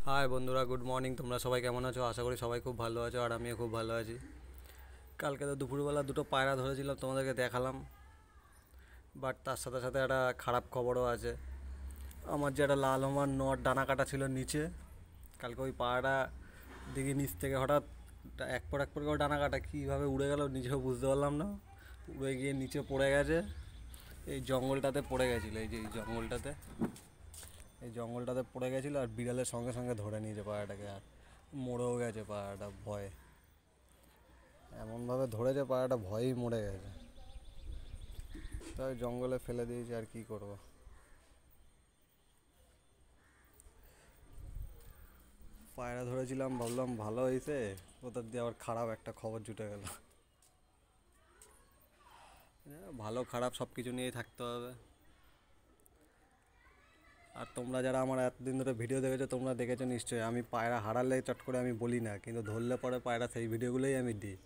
High বন্ধুরা, good morning. তোমরা সবাই কেমন আছো? আশা করি সবাই খুব ভালো আছো, আর আমিও খুব ভালো আছি। কালকে তো দুপুরবেলা দুটো পায়রা ধরেছিলাম, তোমাদেরকে দেখালাম। বাট তার সাথে সাথে একটা খারাপ খবরও আছে। আমার যে একটা লাল আমার নট ডানা কাটা ছিল নিচে, কালকে ওই পায়রাটা দেখি নিচ থেকে হঠাৎ এক পর করে ডানা কাটা কীভাবে উড়ে গেল নিজেও বুঝতে পারলাম না। উড়ে গিয়ে নিচে পড়ে গেছে, এই জঙ্গলটাতে পড়ে গেছিলো। এই যে এই জঙ্গলটাতে পড়ে গেছিলো, আর বিড়ালের সঙ্গে সঙ্গে ধরে নিয়েছে পায়রাটাকে, আর মরেও গেছে পায়রাটা ভয়ে। এমনভাবে ধরেছে পায়রাটা ভয়েই মরে গেছে। তাই জঙ্গলে ফেলে দিয়েছি, আর কি করব। পায়রা ধরেছিলাম, ভাবলাম ভালো হয়েছে, কোথার দিয়ে আবার খারাপ একটা খবর জুটে গেল। ভালো খারাপ সব কিছু নিয়েই থাকতে হবে। আর তোমরা যারা আমার এতদিন ধরে ভিডিও দেখেছো, তোমরা দেখেছো নিশ্চয়ই, আমি পায়রা হারালে চট করে আমি বলি না, কিন্তু ধরলে পরে পায়রা সেই ভিডিওগুলোই আমি দিই।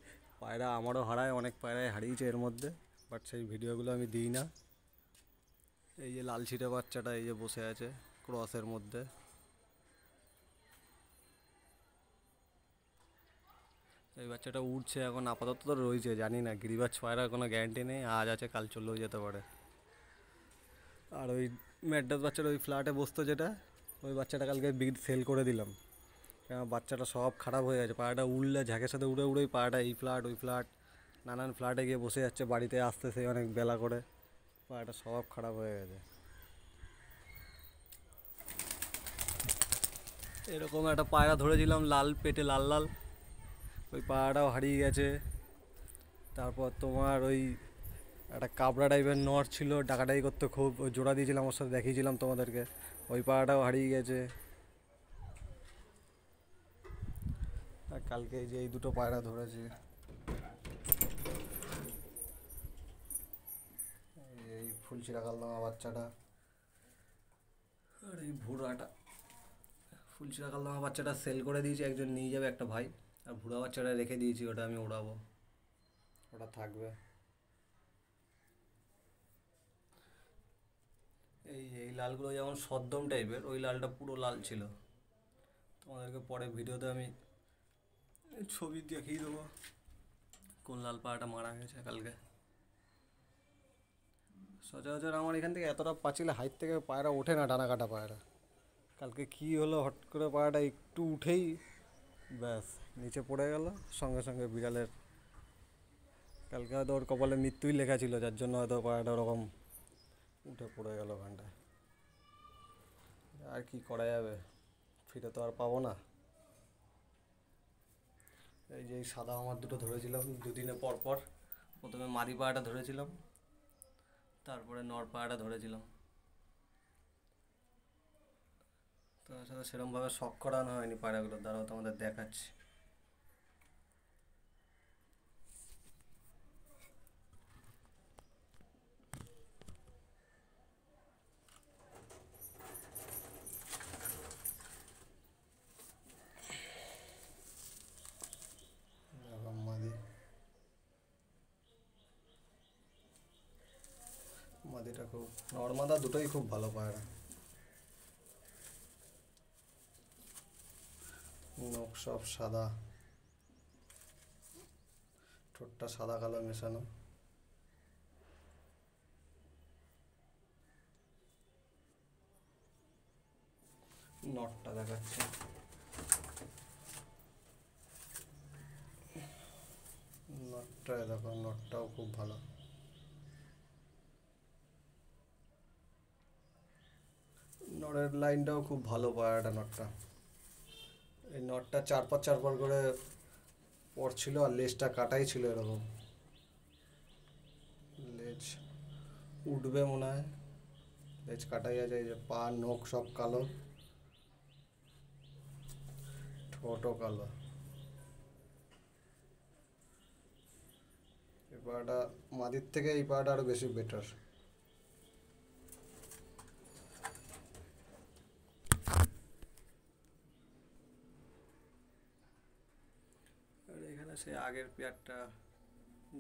পায়রা আমারও হারায়, অনেক পায়রাই হারিয়েছে এর মধ্যে, বাট সেই ভিডিওগুলো আমি দিই না। এই যে লাল ছিটে বাচ্চাটা এই যে বসে আছে ক্রসের মধ্যে, এই বাচ্চাটা উঠছে এখন, আপাতত তো রয়েছে, জানি না, গিরিবাজ পায়রার কোনো গ্যারান্টি নেই, আজ আছে কাল চলেও যেতে পারে। আর ওই ম্যাড্রাস বাচ্চাটা ওই ফ্ল্যাটে বসতো যেটা, ওই বাচ্চাটা কালকে সেল করে দিলাম। কেন বাচ্চাটা সব খারাপ হয়ে গেছে, পায়রাটা উড়লে ঝাঁকের সাথে উড়ে উড়েই পায়রাটা এই ফ্ল্যাট ওই ফ্ল্যাট নানান ফ্ল্যাটে গিয়ে বসে যাচ্ছে, বাড়িতে আসতে সেই অনেক বেলা করে, পায়রাটা সব খারাপ হয়ে গেছে। এরকম একটা পায়রা ধরেছিলাম, লাল পেটে লাল লাল, ওই পায়রাটাও হারিয়ে গেছে। তারপর তোমার ওই একটা কাবড়া টাইপের নর ছিল, ডাকাডাকি করতে খুব, ওই জোড়া দিয়েছিলাম, ওর সাথে দেখিয়েছিলাম তোমাদেরকে, ওই পায়রাটাও হারিয়ে গেছে। আর কালকে এই যে এই দুটো পায়রা ধরেছি, এই ফুলচিরা কালদমা বাচ্চাটা, আর এই ভুরাটা। ফুলচিরা কালদমা বাচ্চাটা সেল করে দিয়েছি, একজন নিয়ে যাবে একটা ভাই, আর ভুরা বাচ্চাটা রেখে দিয়েছি, ওটা আমি ওড়াবো, ওটা থাকবে। এই এই লালগুলো যেমন সদ্যম টাইপের, ওই লালটা পুরো লাল ছিল। তোমাদেরকে পরে ভিডিওতে আমি ছবি দেখিয়ে দেবো কোন লাল পায়রাটা মারা গেছে কালকে। সচরাচর আমার এখান থেকে এতটা পাঁচিলে হাইট থেকে পায়রা ওঠে না, ডানা কাটা পায়রা। কালকে কি হলো, হট করে পায়রাটা একটু উঠেই ব্যাস নিচে পড়ে গেল, সঙ্গে সঙ্গে বিড়ালের, কালকে হয়তো ওর কপালে মৃত্যুই লেখা ছিল, যার জন্য হয়তো পায়রাটা ওরকম উঠে পড়ে গেল ওখানটায়। আর কি করা যাবে, ফিরে তো আর পাবো না। এই যে এই সাদা আমার দুটো ধরেছিলাম দুদিনে পর পর, প্রথমে মাদি পায়রাটা ধরেছিলাম, তারপরে নর পায়রাটা ধরেছিলাম। তার সাথে সেরকমভাবে শখ করানো হয়নি পায়রাগুলোর দ্বারাও, তোমাদের দেখাচ্ছি। দেখো মাদি, মাদিটা খুব, নর্মাদা দুটোই খুব ভালো পায়রা। নখ সব সাদা, ঠোঁটটা সাদা কালো মেশানো। নটটা দেখাচ্ছে, নটটায় দেখো, নটটাও খুব ভালো। নটের লাইনটাও খুব ভালো পায়রাটা, নটটা। এই নটটা চার পর করে পড়ছিল, আর লেজটা কাটাই ছিল এরকম, লেজ উঠবে মনে হয়, লেজ কাটাই আছে। এই যে পা নখ সব কালো, ঠোঁটও কালো। এই পায়রাটা মাদির থেকে এই পায়রাটা আরও বেশি বেটার। আর এখানে সে আগের পেয়ারটা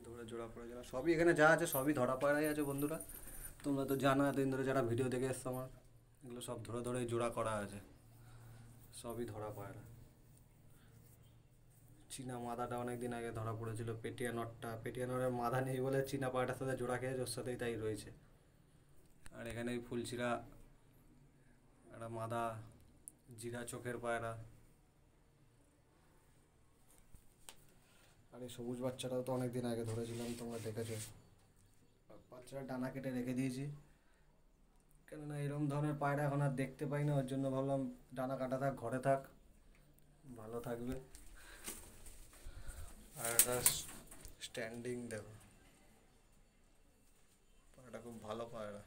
ধরে জোড়া পড়েছিল, সবই এখানে যা আছে সবই ধরা পায়রাই আছে বন্ধুরা। তোমরা তো জানো এতদিন ধরে যারা ভিডিও দেখে এসছো আমার, এগুলো সব ধরে ধরে জোড়া করা আছে, সবই ধরা পায়রা। চীনা মাদাটা অনেক দিন আগে ধরা পড়েছিল, পেটিয়া নটটা, পেটিয়া নটের মাদা নেই বলে চীনা পায়রাটার সাথে জোড়া খেয়েছে, ওর সাথেই তাই রয়েছে। আর এখানে এই ফুলচিরা একটা মাদা জিরা চোখের পায়রা। আর এই সবুজ বাচ্চাটাও তো অনেক দিন আগে ধরেছিলাম, তোমরা দেখেছো। বাচ্চাটা ডানা কেটে রেখে দিয়েছি, কেননা এরকম ধরনের পায়রা এখন আর দেখতে পাই না, ওর জন্য ভাবলাম ডানা কাটা থাক, ঘরে থাক, ভালো থাকবে। আর একটা স্ট্যান্ডিং দেখো, পায়রাটা খুব ভালো পায়রা।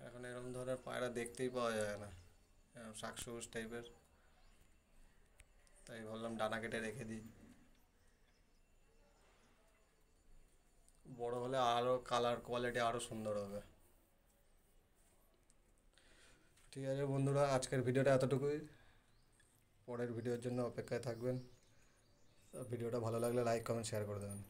এখন এরকম ধরনের পায়রা দেখতেই পাওয়া যায় না, শাক সবুজ টাইপের, তাই ভাবলাম ডানা কেটে রেখে দিই। বড় হলে আরও কালার কোয়ালিটি আরও সুন্দর হবে। ঠিক আছে বন্ধুরা, আজকের ভিডিওটা এতটুকুই। পরের ভিডিওর জন্য অপেক্ষায় থাকবেন। ভিডিওটা ভালো লাগলে লাইক কমেন্ট শেয়ার করে দেবেন।